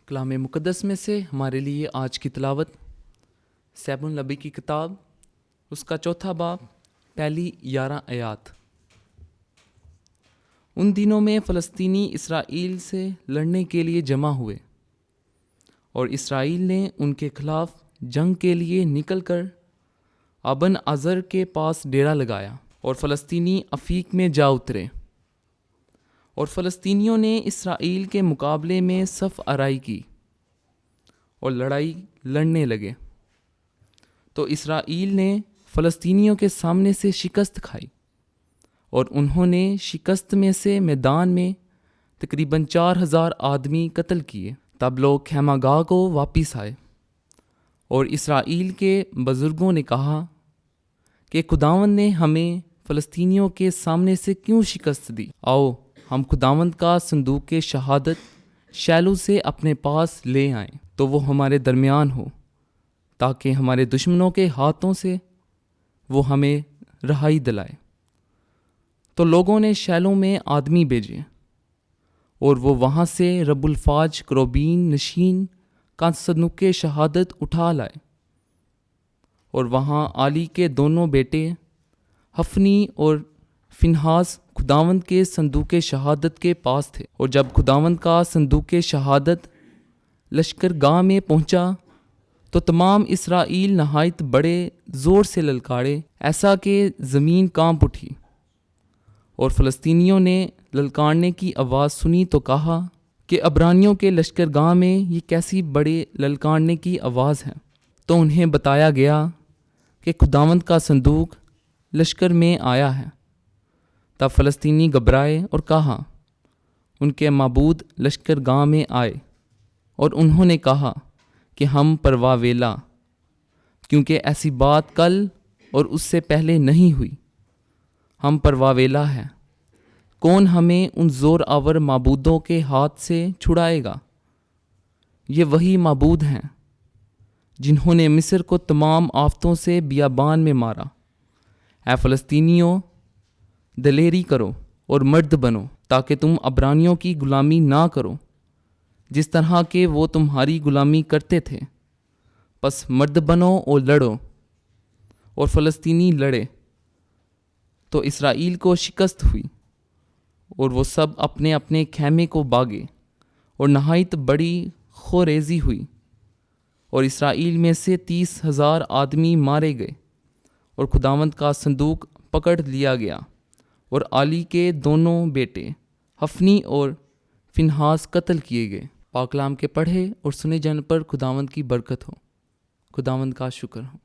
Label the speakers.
Speaker 1: کلام مقدس میں سے ہمارے لیے آج کی تلاوت سیب النبی کی کتاب، اس کا 4 باب، پہلی 11 آیات۔ ان دنوں میں فلسطینی اسرائیل سے لڑنے کے لیے جمع ہوئے، اور اسرائیل نے ان کے خلاف جنگ کے لیے نکل کر ابن عزر کے پاس ڈیرا لگایا، اور فلسطینی افیق میں جا اترے، اور فلسطینیوں نے اسرائیل کے مقابلے میں صف آرائی کی اور لڑائی لڑنے لگے۔ تو اسرائیل نے فلسطینیوں کے سامنے سے شکست کھائی، اور انہوں نے شکست میں سے میدان میں تقریباً 4000 آدمی قتل کیے۔ تب لوگ خیمہ گاہ کو واپس آئے، اور اسرائیل کے بزرگوں نے کہا کہ خداوند نے ہمیں فلسطینیوں کے سامنے سے کیوں شکست دی؟ آؤ ہم خداوند کا صندوق شہادت شیلو سے اپنے پاس لے آئیں، تو وہ ہمارے درمیان ہو، تاکہ ہمارے دشمنوں کے ہاتھوں سے وہ ہمیں رہائی دلائے۔ تو لوگوں نے شیلو میں آدمی بھیجے، اور وہ وہاں سے رب الفاج کروبین نشین کا صندوق شہادت اٹھا لائے، اور وہاں علی کے دونوں بیٹے حفنی اور فنہاس خداوند کے صندوق شہادت کے پاس تھے۔ اور جب خداوند کا صندوق شہادت لشکر گاہ میں پہنچا تو تمام اسرائیل نہایت بڑے زور سے للکارے، ایسا کہ زمین کانپ اٹھی۔ اور فلسطینیوں نے للکارنے کی آواز سنی تو کہا کہ عبرانیوں کے لشکر گاہ میں یہ کیسی بڑے للکارنے کی آواز ہے؟ تو انہیں بتایا گیا کہ خداوند کا صندوق لشکر میں آیا ہے۔ تب فلسطینی گھبرائے اور کہا، ان کے معبود لشکر گاہ میں آئے، اور انہوں نے کہا کہ ہم پروا ویلا، کیونکہ ایسی بات کل اور اس سے پہلے نہیں ہوئی۔ ہم پروا ویلا ہے، کون ہمیں ان زور آور معبودوں کے ہاتھ سے چھڑائے گا؟ یہ وہی معبود ہیں جنہوں نے مصر کو تمام آفتوں سے بیابان میں مارا۔ اے فلسطینیوں، دلیری کرو اور مرد بنو، تاکہ تم عبرانیوں کی غلامی نہ کرو جس طرح کہ وہ تمہاری غلامی کرتے تھے۔ پس مرد بنو اور لڑو۔ اور فلسطینی لڑے تو اسرائیل کو شکست ہوئی، اور وہ سب اپنے اپنے خیمے کو بھاگے، اور نہایت بڑی خوریزی ہوئی، اور اسرائیل میں سے 30,000 آدمی مارے گئے، اور خداوند کا صندوق پکڑ لیا گیا، اور علی کے دونوں بیٹے حفنی اور فنہاس قتل کیے گئے۔ پاک کلام کے پڑھے اور سنے جانے پر خداوند کی برکت ہو۔ خداوند کا شکر ہو۔